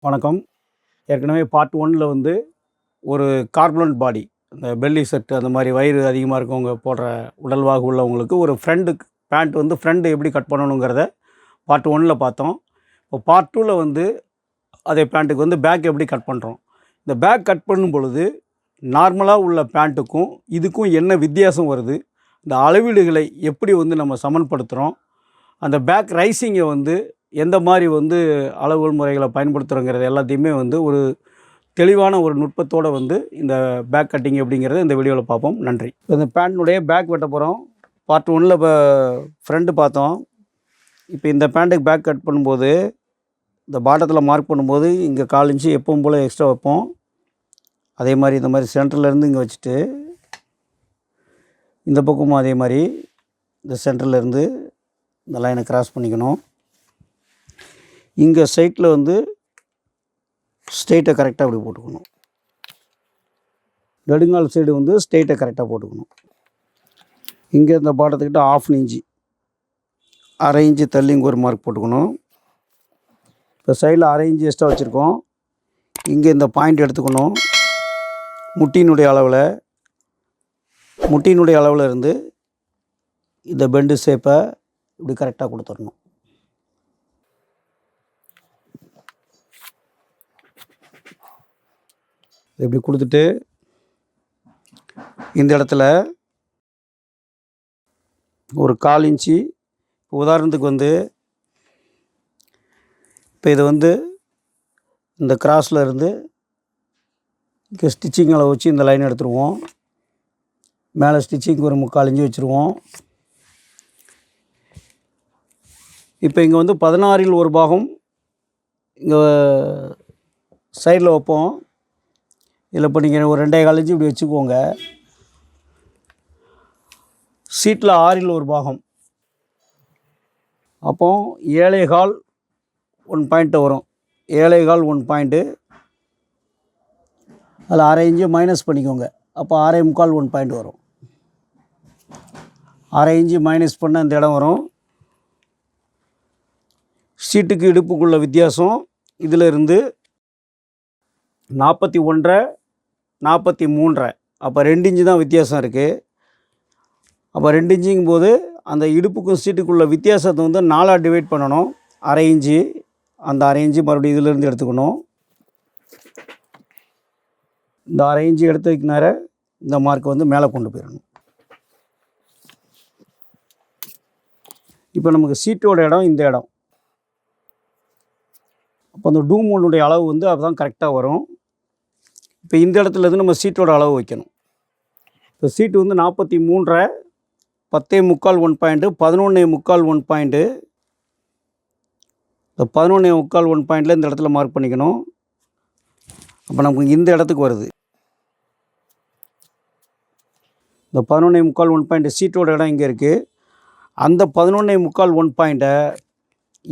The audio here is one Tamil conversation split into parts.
வணக்கம். ஏற்கனவே பார்ட் 1ல வந்து ஒரு கார்புலன்ட் பாடி, இந்த பெல்லி செட் அந்த மாதிரி வயிறு அதிகமாக இருக்கவங்க போடுற உடல்வாகு உள்ளவங்களுக்கு ஒரு பேண்ட் வந்து ஃப்ரண்ட் எப்படி கட் பண்ணணுங்கிறத பார்ட் 1ல பார்த்தோம். இப்போ பார்ட் 2ல வந்து அதே பேண்ட்டுக்கு வந்து பேக் எப்படி கட் பண்ணுறோம். இந்த பேக் கட் பண்ணும் பொழுது நார்மலாக உள்ள பேண்ட்டுக்கும் இதுக்கும் என்ன வித்தியாசம் வருது, இந்த அளவீடுகளை எப்படி வந்து நம்ம சமன்படுத்துகிறோம், அந்த பேக் ரைசிங்கை வந்து எந்த மாதிரி வந்து அளவுகள் முறைகளை பயன்படுத்துகிறோங்கிறது எல்லாத்தையுமே வந்து ஒரு தெளிவான ஒரு நுட்பத்தோடு வந்து இந்த பேக் கட்டிங் எப்படிங்கிறத இந்த வீடியோவில் பார்ப்போம். நன்றி. இந்த பேண்ட்னுடைய பேக் வெட்ட போகிறோம். பார்ட் 1ல் இப்போ ஃப்ரண்ட் பார்த்தோம். இப்போ இந்த பேண்ட்டுக்கு பேக் கட் பண்ணும்போது இந்த பாட்டத்தில் மார்க் பண்ணும்போது இங்கே 4 இன்ச்சு எப்பவும் போல் எக்ஸ்ட்ரா வைப்போம். அதே மாதிரி இந்த மாதிரி சென்டர்லேருந்து இங்கே வச்சுட்டு இந்த பக்கமும் அதே மாதிரி இந்த சென்டர்லேருந்து இந்த லைனை கிராஸ் பண்ணிக்கணும். இங்கே சைட்டில் வந்து ஸ்ட்ரெயிட்டை கரெக்டாக இப்படி போட்டுக்கணும். நெடுங்கால் சைடு வந்து ஸ்ட்ரெயிட்டை கரெக்டாக போட்டுக்கணும். இங்கே இந்த பாட்டத்துக்கிட்ட 1/2 இன்ச்சு, 1/2 இன்ச்சு தள்ளி இங்கே ஒரு மார்க் போட்டுக்கணும். இப்போ சைடில் 1/2 இன்ச்சு எக்ஸ்ட்ரா வச்சுருக்கோம். இங்கே இந்த பாயிண்ட் எடுத்துக்கணும். முட்டியினுடைய அளவில் இருந்து இந்த பெண்டு ஷேப்பை இப்படி கரெக்டாக கொடுத்துடணும். இப்படி கொடுத்துட்டு இந்த இடத்துல ஒரு 1/4 இன்ச்சு, உதாரணத்துக்கு வந்து இப்போ இது வந்து இந்த கிராஸில் இருந்து இங்கே ஸ்டிச்சிங் அளவு வச்சு இந்த லைன் எடுத்துருவோம். மேலே ஸ்டிச்சிங்க்கு ஒரு 3/4 இன்ச்சு வச்சுருவோம். இப்போ இங்கே வந்து 16ல் ஒரு பாகம் இங்கே சைடில் வைப்போம். இதில் இப்போ நீங்கள் ஒரு 2.25 இன்ச்சு இப்படி வச்சுக்கோங்க. சீட்டில் 6ல் ஒரு பாகம், அப்போ 7.25 1 பாயிண்ட்டு வரும். 7.25 1 பாயிண்ட்டு, அதில் 1/2 இன்ச்சு மைனஸ் பண்ணிக்கோங்க. அப்போ 6.25 1 பாயிண்ட் வரும். 1/2 இன்ச்சு மைனஸ் பண்ண இந்த இடம் வரும். சீட்டுக்கு இடுப்புக்குள்ள வித்தியாசம் இதில் இருந்து 41 43, அப்போ 2 இன்ச்சு தான் வித்தியாசம் இருக்குது. அப்போ 2 இன்ச்சுங்கும் போது அந்த இடுப்புக்கும் சீட்டுக்குள்ள வித்தியாசத்தை வந்து 4ஆக டிவைட் பண்ணணும். 1/2 இன்ச்சு, அந்த 1/2 இன்ச்சு மறுபடியும் இதிலேருந்து எடுத்துக்கணும். இந்த 1/2 இன்ச்சு எடுத்து வைக்கினார இந்த மார்க்கை வந்து மேலே கொண்டு போயிடணும். இப்போ நமக்கு சீட்டோட இடம் இந்த இடம். அப்போ அந்த டூமோனுடைய அளவு வந்து அதுதான் கரெக்டாக வரும். இப்போ இந்த இடத்துல இருந்து நம்ம சீட்டோட அளவு வைக்கணும். இப்போ சீட்டு வந்து 43, 10.25 1 பாயிண்ட்டு, 11.25 1 பாயிண்ட்டு. இந்த 11.25 1 பாயிண்டில் இந்த இடத்துல மார்க் பண்ணிக்கணும். அப்போ நமக்கு இந்த இடத்துக்கு வருது. இந்த 11.25 1 பாயிண்ட்டு சீட்டோட இடம் இங்கே இருக்குது. அந்த 11.25 1 பாயிண்ட்டை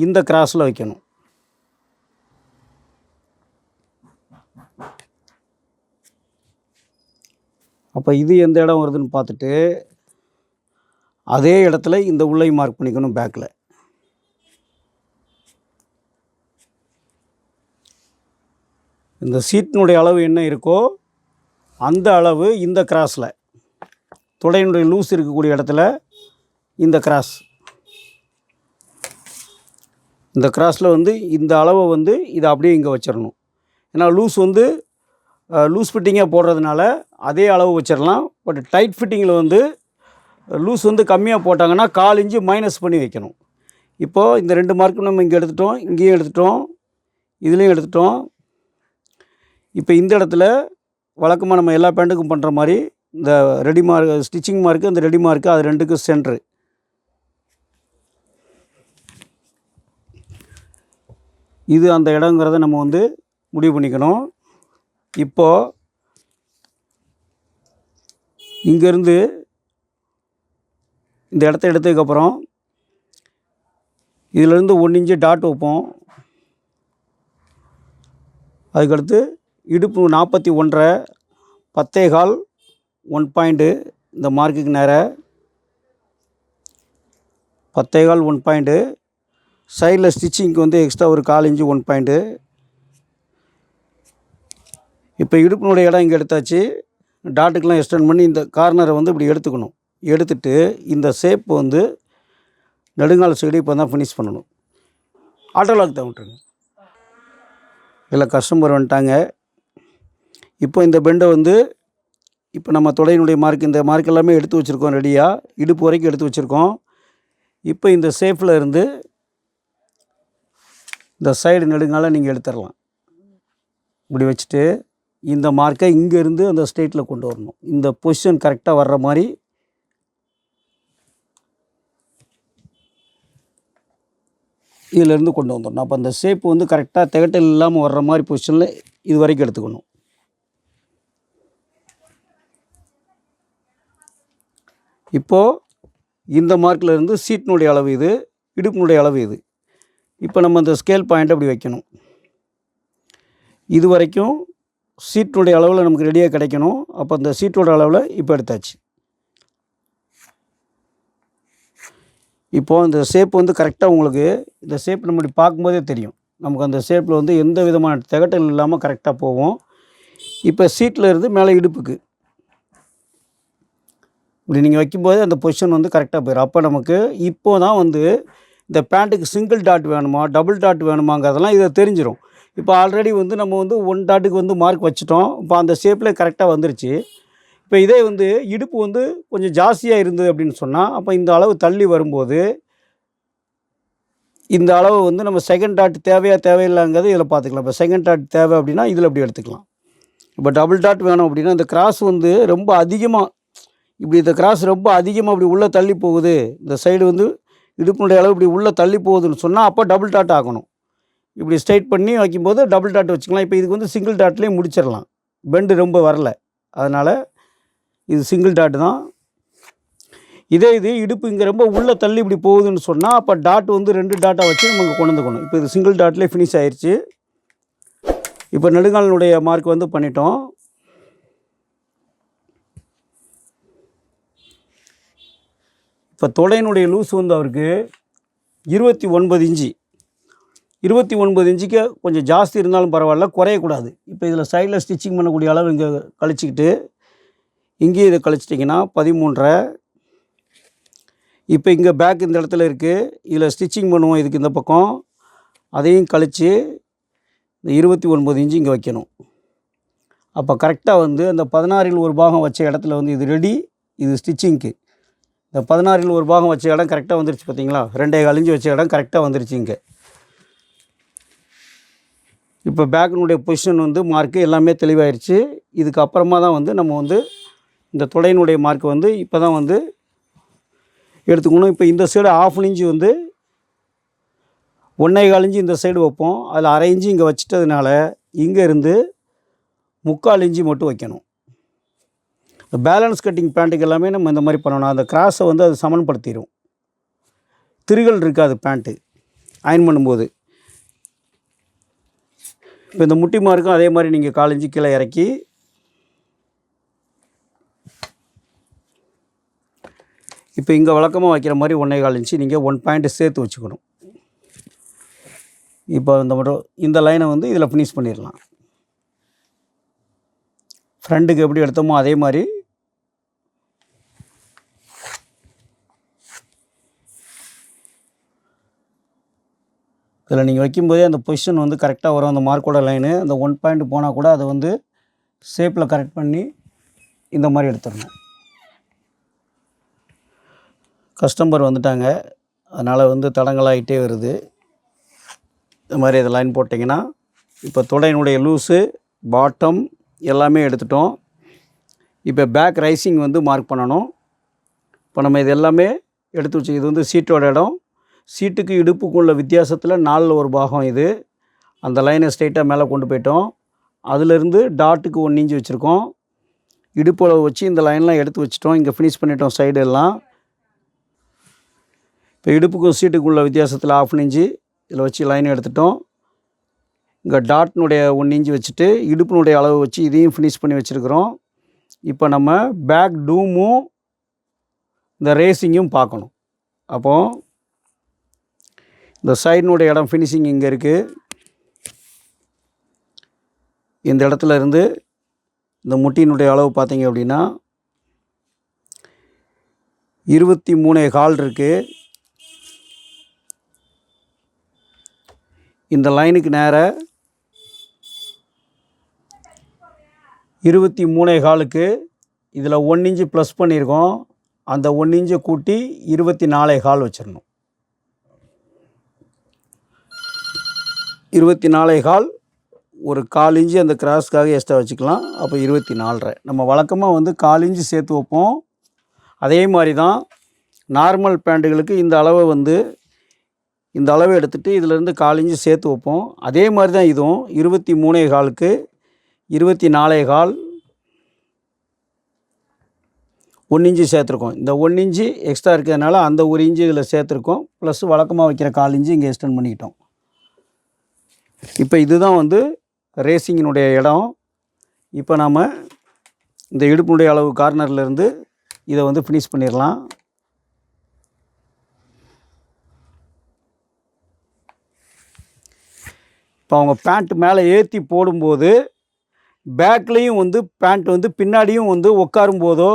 இந்த கிராஸில் வைக்கணும். அப்போ இது எந்த இடம் வருதுன்னு பார்த்துட்டு அதே இடத்துல இந்த உள்ளே மார்க் பண்ணிக்கணும். பேக்கில் இந்த சீட்டினுடைய அளவு என்ன இருக்கோ அந்த அளவு இந்த கிராஸில், தொடையினுடைய லூஸ் இருக்கக்கூடிய இடத்துல இந்த கிராஸில் வந்து இந்த அளவை வந்து இதை அப்படியே இங்கே வச்சிடணும். ஏன்னா லூஸ் ஃபிட்டிங்காக போடுறதுனால அதே அளவு வச்சிடலாம். பட் டைட் ஃபிட்டிங்கில் வந்து லூஸ் வந்து கம்மியாக போட்டாங்கன்னா 1/4 இன்ச்சு மைனஸ் பண்ணி வைக்கணும். இப்போது இந்த 2 மார்க்கும் நம்ம இங்கே எடுத்துட்டோம், இங்கேயும் எடுத்துட்டோம், இதுலேயும் எடுத்துட்டோம். இப்போ இந்த இடத்துல வழக்கமாக நம்ம எல்லா பேண்ட்டுக்கும் பண்ணுற மாதிரி இந்த ரெடி மார்க், ஸ்டிச்சிங் மார்க்கு, அந்த ரெடி மார்க்கு, அது 2க்கும் சென்ட்ரு. இது அந்த இடங்கிறத நம்ம வந்து முடிவு பண்ணிக்கணும். இப்போது இங்கேருந்து இந்த இடத்த எடுத்ததுக்கப்புறம் இதிலேருந்து 1 இன்ச்சு டாட் வைப்போம். அதுக்கடுத்து இடுப்பு 41, 10.25 1 பாயிண்ட்டு, இந்த மார்க்குக்கு நேராக 10.25 1 பாயிண்ட்டு. சைடில் ஸ்டிச்சிங்க்கு வந்து எக்ஸ்ட்ரா ஒரு 1/4 இன்ச்சு 1 பாயிண்ட்டு. இப்போ இடுப்பினுடைய இடம் இங்கே எடுத்தாச்சு. டாட்டுக்கெலாம் எக்ஸ்டெண்ட் பண்ணி இந்த கார்னரை வந்து இப்படி எடுத்துக்கணும். எடுத்துட்டு இந்த ஷேப் வந்து நெடுங்கால சைடு இப்போ தான் ஃபினிஷ் பண்ணணும். ஆட்டோலாக் தான் விட்டுருங்க. இதில் கஸ்டமர் வந்துட்டாங்க. இப்போ இந்த பெண்டை வந்து இப்போ நம்ம தொடையினுடைய மார்க், இந்த மார்க் எல்லாமே எடுத்து வச்சுருக்கோம் ரெடியாக. இடுப்பு வரைக்கும் எடுத்து வச்சுருக்கோம். இப்போ இந்த ஷேப்பில் இருந்து இந்த சைடு நெடுங்கால நீங்கள் எடுத்துடலாம். இப்படி வச்சுட்டு இந்த மார்க்கை இங்கேருந்து அந்த ஸ்ட்ரெயிட்டில் கொண்டு வரணும். இந்த பொசிஷன் கரெக்டாக வர்ற மாதிரி இதிலேருந்து கொண்டு வந்துடணும். அப்போ அந்த ஷேப் வந்து கரெக்டாக திகட்டல் இல்லாமல் வர்ற மாதிரி பொசிஷனில் இது வரைக்கும் எடுத்துக்கணும். இப்போது இந்த மார்க்கில் இருந்து சீட்டினுடைய அளவு இது, இடுப்பினுடைய அளவு இது. இப்போ நம்ம இந்த ஸ்கேல் பாயிண்ட் அப்படி வைக்கணும். இது வரைக்கும் சீட்டினுடைய அளவில் நமக்கு ரெடியாக கிடைக்கணும். அப்போ அந்த சீட்டோட அளவில் இப்போ எடுத்தாச்சு. இப்போது இந்த ஷேப் வந்து கரெக்டாக உங்களுக்கு இந்த ஷேப் நம்ம இப்படி பார்க்கும்போதே தெரியும். நமக்கு அந்த ஷேப்பில் வந்து எந்த விதமான திகட்டல் இல்லாமல் கரெக்டாக போகும். இப்போ சீட்டில் இருந்து மேலே இடுப்புக்கு இப்படி நீங்கள் வைக்கும்போது அந்த பொசிஷன் வந்து கரெக்டாக போயிடும். அப்போ நமக்கு இப்போ தான் வந்து இந்த பேண்ட்டுக்கு சிங்கிள் டாட் வேணுமா டபுள் டாட் வேணுமாங்கிறதெல்லாம் இதை தெரிஞ்சிடும். இப்போ ஆல்ரெடி வந்து நம்ம வந்து 1 டாட்டுக்கு வந்து மார்க் வச்சுட்டோம். இப்போ அந்த ஷேப்பில் கரெக்டாக வந்துருச்சு. இப்போ இதே வந்து இடுப்பு வந்து கொஞ்சம் ஜாஸ்தியாக இருந்தது அப்படின்னு சொன்னால், அப்போ இந்த அளவு தள்ளி வரும்போது இந்த அளவு வந்து நம்ம செகண்ட் டாட் தேவையில்லைங்கிறது இதில் பார்த்துக்கலாம். இப்போ செகண்ட் டாட் தேவை அப்படின்னா இதில் அப்படி எடுத்துக்கலாம். இப்போ டபுள் டாட் வேணும் அப்படின்னா இந்த கிராஸ் வந்து ரொம்ப அதிகமாக இப்படி இந்த கிராஸ் ரொம்ப அதிகமாக இப்படி உள்ளே தள்ளி போகுது, இந்த சைடு வந்து இடுப்பினுடைய அளவு இப்படி உள்ளே தள்ளி போகுதுன்னு சொன்னால் அப்போ டபுள் டாட் ஆகணும். இப்படி ஸ்ட்ரைட் பண்ணி வைக்கும்போது டபுள் டாட் வச்சுக்கலாம். இப்போ இதுக்கு வந்து சிங்கிள் டாட்லேயே முடிச்சிடலாம். பெண்டு ரொம்ப வரல, அதனால் இது சிங்கிள் டாட் தான். இதே இது இடுப்பு இங்கே ரொம்ப உள்ளே தள்ளி இப்படி போகுதுன்னு சொன்னால் அப்போ டாட் வந்து 2 டாட்டாக வச்சு நம்ம கொண்டு வந்துக்கணும். இப்போ இது சிங்கிள் டாட்லேயே ஃபினிஷ் ஆயிடுச்சு. இப்போ நெடுங்காலினுடைய மார்க் வந்து பண்ணிட்டோம். இப்போ தொடையினுடைய லூஸ் வந்து அவருக்கு 29 இன்ச்சு. 29 இன்ச்சுக்கு கொஞ்சம் ஜாஸ்தி இருந்தாலும் பரவாயில்ல, குறையக்கூடாது. இப்போ இதில் சைடில் ஸ்டிச்சிங் பண்ணக்கூடிய அளவு இங்கே கழிச்சிக்கிட்டு இங்கேயும் இதை கழிச்சிட்டிங்கன்னா 13.5. இப்போ இங்கே பேக் இந்த இடத்துல இருக்குது, இதில் ஸ்டிச்சிங் பண்ணுவோம் இதுக்கு இந்த பக்கம், அதையும் கழித்து இந்த 29 இன்ச்சு இங்கே வைக்கணும். அப்போ கரெக்டாக வந்து அந்த 16ல் ஒரு பாகம் வச்ச இடத்துல வந்து இது ரெடி, இது ஸ்டிச்சிங்க்கு. இந்த 16ல் ஒரு பாகம் வச்ச இடம் கரெக்டாக வந்துருச்சு பார்த்தீங்களா, 2.25 இன்ச்சு வச்ச இடம் கரெக்டாக வந்துருச்சு இங்கே. இப்போ பேக்கினுடைய பொசிஷன் வந்து மார்க்கு எல்லாமே தெளிவாயிருச்சு. இதுக்கு அப்புறமா தான் வந்து நம்ம வந்து இந்த தொடையினுடைய மார்க் வந்து இப்போ தான் வந்து எடுத்துக்கணும். இப்போ இந்த சைடு 1/2 இன்ச்சு வந்து 1.25 இன்ச்சு இந்த சைடு வைப்போம். அதில் 1/2 இன்ச்சு இங்கே வச்சிட்டதுனால இங்கே இருந்து 3/4 இன்ச்சு மட்டும் வைக்கணும். இந்த பேலன்ஸ் கட்டிங் பேண்ட்டுக்கு எல்லாமே நம்ம இந்த மாதிரி பண்ணணும். அந்த கிராஸை வந்து அது சமன்படுத்திடும், திருகல் இருக்காது பேண்ட்டு அயன் பண்ணும்போது. இப்போ இந்த முட்டி மார்க்கும் அதே மாதிரி நீங்கள் 1/4 இன்ச்சு கீழே இறக்கி இப்போ இங்கே வழக்கமாக வைக்கிற மாதிரி 1.25 இன்ச்சு நீங்கள் 1 பாயிண்ட் சேர்த்து வச்சுக்கணும். இப்போ இந்த லைனை வந்து இதில் ஃபினிஷ் பண்ணிடலாம். ஃப்ரண்ட்டுக்கு எப்படி எடுத்தோமோ அதே மாதிரி இதில் நீங்கள் வைக்கும்போதே அந்த பொசிஷன் வந்து கரெக்டாக வரும். அந்த மார்க்கோட லைனு அந்த 1 பாயிண்ட் போனால் கூட அதை வந்து ஷேப்பில் கரெக்ட் பண்ணி இந்த மாதிரி எடுத்துடணும். கஸ்டமர் வந்துட்டாங்க, அதனால் வந்து தடங்களாகிட்டே வருது. இந்த மாதிரி இதை லைன் போட்டிங்கன்னா இப்போ தொடையினுடைய லூஸு பாட்டம் எல்லாமே எடுத்துட்டோம். இப்போ பேக் ரைசிங் வந்து மார்க் பண்ணணும். இப்போ நம்ம இது எல்லாமே எடுத்து வச்சு, இது வந்து சீட்டோட இடம், சீட்டுக்கு இடுப்புக்கு உள்ள வித்தியாசத்தில் 4ல் ஒரு பாகம் இது. அந்த லைனை ஸ்ட்ரெயிட்டாக மேலே கொண்டு போயிட்டோம். அதிலிருந்து டாட்டுக்கு 1 இன்ச்சு வச்சுருக்கோம். இடுப்பளவு வச்சு இந்த லைன்லாம் எடுத்து வச்சுட்டோம். இங்கே ஃபினிஷ் பண்ணிட்டோம் சைடு எல்லாம். இப்போ இடுப்புக்கும் சீட்டுக்கு உள்ள வித்தியாசத்தில் 1/2 இன்ச்சு இதில் வச்சு லைன் எடுத்துட்டோம். இங்கே டாட்னுடைய 1 இன்ச்சு வச்சுட்டு இடுப்பினுடைய அளவு வச்சு இதையும் ஃபினிஷ் பண்ணி வச்சுருக்குறோம். இப்போ நம்ம பேக் டூமும் இந்த ரேசிங்கும் பார்க்கணும். அப்போது இந்த சைடினுடைய இடம் ஃபினிஷிங் இங்கே இருக்குது. இந்த இடத்துல இருந்து இந்த முட்டியினுடைய அளவு பார்த்தீங்க அப்படின்னா 23.25 இருக்குது. இந்த லைனுக்கு நேராக 23.25க்கு இதில் 1 இன்ச்சு ப்ளஸ் பண்ணியிருக்கோம். அந்த 1 இன்ச்சை கூட்டி 24.25 வச்சிடணும். 24.25 ஒரு 1/4 இன்ச்சு அந்த கிராஸ்க்காக எக்ஸ்ட்ரா வச்சுக்கலாம். அப்போ 24.5. நம்ம வழக்கமாக வந்து 1/4 இன்ச்சு சேர்த்து வைப்போம். அதே மாதிரி தான் நார்மல் பேண்ட்டுகளுக்கு இந்த அளவை வந்து இந்த அளவை எடுத்துகிட்டு இதிலேருந்து 1/4 இன்ச்சு சேர்த்து வைப்போம். அதே மாதிரி தான் இதுவும் 23.25க்கு 24.25 1 இன்ச்சு சேர்த்துருக்கோம். இந்த 1 இன்ச்சு எக்ஸ்ட்ரா இருக்கிறதுனால அந்த 1 இன்ச்சு இதில் சேர்த்துருக்கோம். ப்ளஸ் வழக்கமாக வைக்கிற 1/4 இன்ச்சு இங்கே எக்ஸ்டெண்ட் பண்ணிக்கிட்டோம். இப்போ இதுதான் வந்து ரேசிங்கினுடைய இடம். இப்போ நாம் இந்த இடுப்பினுடைய அளவு கார்னர்லேருந்து இதை வந்து ஃபினிஷ் பண்ணிடலாம். இப்போ அவங்க பேண்ட் மேலே ஏற்றி போடும்போது பேக்லேயும் வந்து பேண்ட் வந்து பின்னாடியும் வந்து உட்காரும் போதோ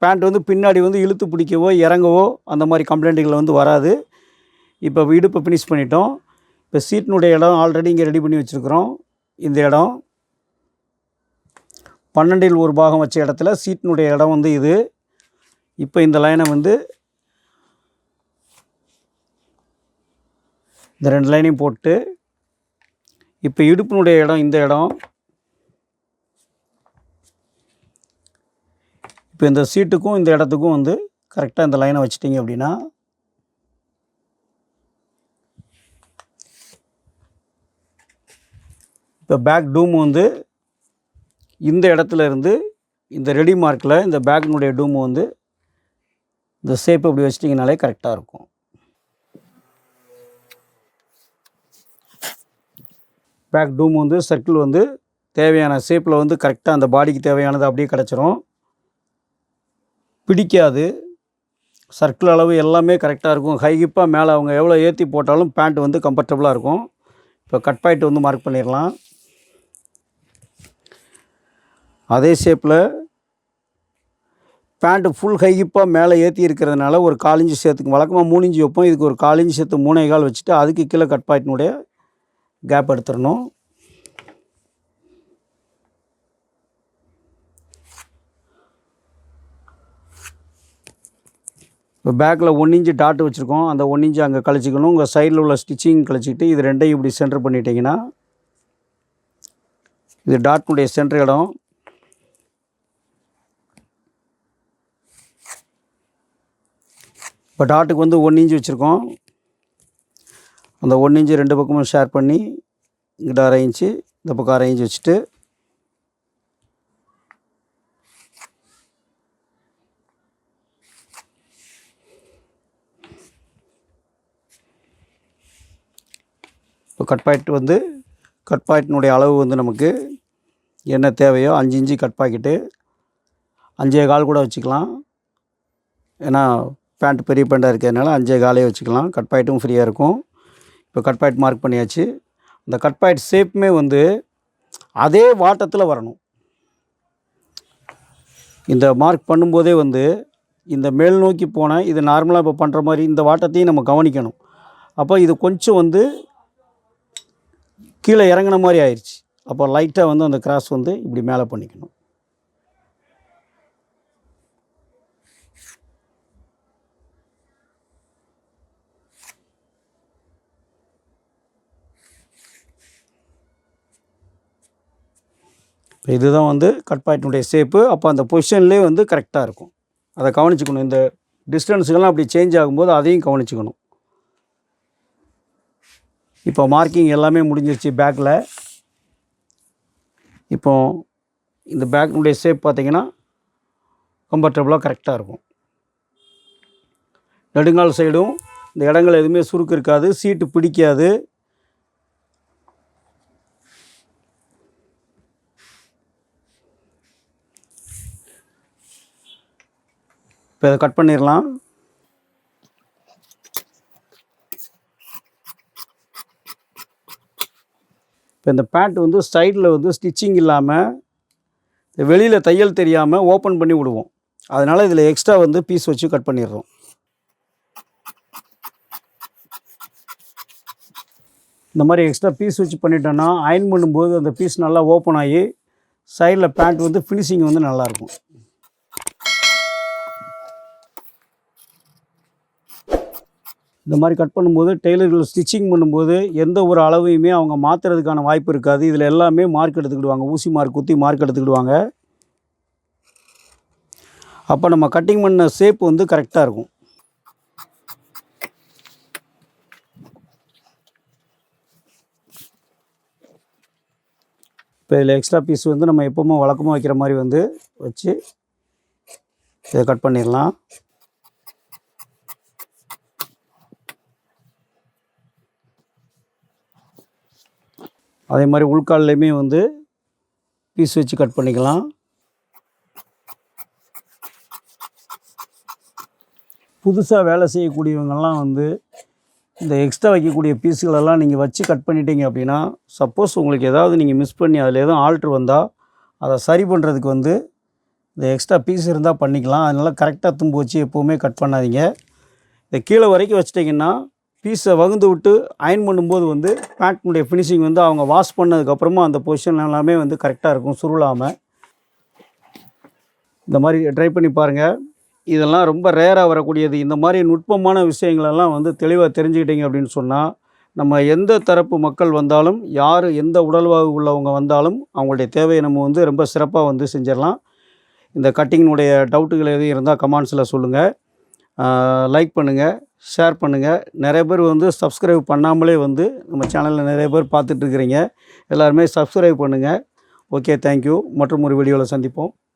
பேண்ட் வந்து பின்னாடி வந்து இழுத்து பிடிக்கவோ இறங்கவோ அந்த மாதிரி கம்ப்ளைண்ட்டுகள் வந்து வராது. இப்போ இடுப்பை ஃபினிஷ் பண்ணிட்டோம். இப்போ சீட்டினுடைய இடம் ஆல்ரெடி இங்கே ரெடி பண்ணி வச்சுருக்குறோம். இந்த இடம் 12இல் 1 பாகம் வச்ச இடத்துல சீட்டினுடைய இடம் வந்து இது. இப்போ இந்த லைனை வந்து இந்த 2 லைனையும் போட்டு இப்போ இடுப்பினுடைய இடம் இந்த இடம். இப்போ இந்த சீட்டுக்கும் இந்த இடத்துக்கும் வந்து கரெக்டாக இந்த லைனை வச்சிட்டிங்க அப்படின்னா இப்போ பேக் டூம் வந்து இந்த இடத்துல இருந்து இந்த ரெடி மார்க்கில் இந்த பேக்கினுடைய டூம் வந்து இந்த ஷேப் இப்படி வச்சிட்டிங்கனாலே கரெக்டாக இருக்கும். பேக் டூம் வந்து சர்க்கிள் வந்து தேவையான ஷேப்பில் வந்து கரெக்டாக அந்த பாடிக்கு தேவையானது அப்படியே கிடச்சிரும். பிடிக்காது. சர்க்கிள் அளவு எல்லாமே கரெக்டாக இருக்கும். ஹை ஹிப்பாக மேலே அவங்க எவ்வளோ ஏற்றி போட்டாலும் பேண்ட் வந்து கம்ஃபர்டபுளாக இருக்கும். இப்போ கட் பாயிண்ட் வந்து மார்க் பண்ணிடலாம். அதே ஷேப்பில் பேண்ட்டு ஃபுல் ஹை ஹிப்பாக மேலே ஏற்றி இருக்கிறதுனால ஒரு 1/4 இன்ச்சு சேர்த்துக்கும். வழக்கமாக 3 இன்ச்சு வைப்போம். இதுக்கு ஒரு 1/4 இன்ச்சு சேர்த்து 3.25 வச்சுட்டு அதுக்கு கீழே கட் பாயிண்ட்னுடைய கேப் எடுத்துடணும். இப்போ பேக்கில் 1 இன்ச்சு டாட்டு வச்சுருக்கோம். அந்த 1 இன்ச்சு அங்கே கழிச்சிக்கணும். உங்கள் சைடில் உள்ள ஸ்டிச்சிங் கழிச்சிக்கிட்டு இது ரெண்டையும் இப்படி சென்டர் பண்ணிட்டீங்கன்னா இது டாட்னுடைய சென்டர் இடம். இப்போ டாட்டுக்கு வந்து 1 இன்ச்சு வச்சுருக்கோம். அந்த 1 இன்ச்சு 2 பக்கமும் ஷேர் பண்ணி இங்கிட்ட 1/2 இன்ச்சு இந்த பக்கம் 1/2 இன்ச்சு வச்சுட்டு இப்போ கட் பாயிண்ட்னுடைய அளவு வந்து நமக்கு என்ன தேவையோ 5 இன்ச்சு கட் பாக்கெட்டு 5.25 கூட வச்சுக்கலாம். ஏன்னா பேண்ட் பெரிய பேண்ட்டாக இருக்கிறதுனால 5.25 வச்சுக்கலாம். கட் பாயிண்ட்டும் ஃப்ரீயாக இருக்கும். இப்போ கட் பாயிண்ட் மார்க் பண்ணியாச்சு. இந்த கட் பாயிண்ட் ஷேப்புமே வந்து அதே வாட்டத்தில் வரணும். இந்த மார்க் பண்ணும்போதே வந்து இந்த மேல் நோக்கி போனால் இது நார்மலாக இப்போ பண்ணுற மாதிரி இந்த வாட்டத்தையும் நம்ம கவனிக்கணும். அப்போ இது கொஞ்சம் வந்து கீழே இறங்கின மாதிரி ஆயிடுச்சு. அப்போ லைட்டாக வந்து அந்த கிராஸ் வந்து இப்படி மேலே பண்ணிக்கணும். இதுதான் வந்து கட் பாயிண்ட்னுடைய ஷேப்பு. அப்போ அந்த பொசிஷன்லேயே வந்து கரெக்டாக இருக்கும். அதை கவனிச்சுக்கணும். இந்த டிஸ்டன்ஸுக்கெல்லாம் அப்படி சேஞ்ச் ஆகும்போது அதையும் கவனிச்சுக்கணும். இப்போ மார்க்கிங் எல்லாமே முடிஞ்சிருச்சு பேக்கில். இப்போ இந்த பேக்கினுடைய ஷேப் பார்த்திங்கன்னா கம்ஃபர்டபுளாக கரெக்டாக இருக்கும். நெடுங்கால் சைடும் இந்த இடங்கள் எதுவுமே சுருக்கு இருக்காது. சீட்டு பிடிக்காது. இப்போ இதை கட் பண்ணிடலாம். இப்போ இந்த பேண்ட் வந்து சைடில் வந்து ஸ்டிச்சிங் இல்லாமல் வெளியில் தையல் தெரியாமல் ஓப்பன் பண்ணி விடுவோம். அதனால் இதில் எக்ஸ்ட்ரா வந்து பீஸ் வச்சு கட் பண்ணிடுறோம். இந்த மாதிரி எக்ஸ்ட்ரா பீஸ் வச்சு பண்ணிட்டோன்னா அயர்ன் பண்ணும்போது அந்த பீஸ் நல்லா ஓப்பன் ஆகி சைடில் பேண்ட் வந்து ஃபினிஷிங் வந்து நல்லாயிருக்கும். இந்த மாதிரி கட் பண்ணும்போது டெய்லர்கள் ஸ்டிச்சிங் பண்ணும்போது எந்த ஒரு அளவையுமே அவங்க மாற்றுறதுக்கான வாய்ப்பு இருக்காது. இதில் எல்லாமே மார்க் எடுத்துக்கிடுவாங்க, ஊசி மார்க் குத்தி மார்க் எடுத்துக்கிடுவாங்க. அப்போ நம்ம கட்டிங் பண்ண ஷேப் வந்து கரெக்டாக இருக்கும். இப்போ இதில் எக்ஸ்ட்ரா பீஸ் வந்து நம்ம எப்போவுமே வழக்கமாக வைக்கிற மாதிரி வந்து வச்சு இதை கட் பண்ணிடலாம். அதே மாதிரி உள்கால்லையுமே வந்து பீஸ் வச்சு கட் பண்ணிக்கலாம். புதுசாக வேலை செய்யக்கூடியவங்கெல்லாம் வந்து இந்த எக்ஸ்ட்ரா வைக்கக்கூடிய பீஸுகளெல்லாம் நீங்கள் வச்சு கட் பண்ணிட்டீங்க அப்படின்னா, சப்போஸ் உங்களுக்கு ஏதாவது நீங்கள் மிஸ் பண்ணி அதில் எதுவும் ஆல்ட்ரு வந்தால் அதை சரி பண்ணுறதுக்கு வந்து இந்த எக்ஸ்ட்ரா பீஸ் இருந்தால் பண்ணிக்கலாம். அதனால் கரெக்டாக தும்பு வச்சு எப்போவுமே கட் பண்ணாதீங்க. இதை கீழே வரைக்கும் வச்சிட்டிங்கன்னா பீஸை வகுந்து விட்டு அயர்ன் பண்ணும்போது வந்து பேண்ட்னுடைய ஃபினிஷிங் வந்து அவங்க வாஷ் பண்ணதுக்கப்புறமா அந்த பொசிஷன் எல்லாமே வந்து கரெக்டாக இருக்கும், சுருளாமல். இந்த மாதிரி ட்ரை பண்ணி பாருங்கள். இதெல்லாம் ரொம்ப ரேராக வரக்கூடியது. இந்த மாதிரி நுட்பமான விஷயங்களெல்லாம் வந்து தெளிவாக தெரிஞ்சுக்கிட்டீங்க அப்படின்னு சொன்னால், நம்ம எந்த தரப்பு மக்கள் வந்தாலும், யார் எந்த உடல்வாகு உள்ளவங்க வந்தாலும் அவங்களுடைய தேவையை நம்ம வந்து ரொம்ப சிறப்பாக வந்து செஞ்சிடலாம். இந்த கட்டிங்கினுடைய டவுட்டுகள் எதுவும் இருந்தால் கமெண்ட்ஸில் சொல்லுங்கள். லைக் பண்ணுங்கள், ஷேர் பண்ணுங்கள். நிறைய பேர் வந்து சப்ஸ்கிரைப் பண்ணாமலே வந்து நம்ம சேனலில் நிறைய பேர் பார்த்துட்ருக்குறீங்க. எல்லாருமே சப்ஸ்கிரைப் பண்ணுங்கள். Okay, thank you. மற்றும் ஒரு வீடியோவில் சந்திப்போம்.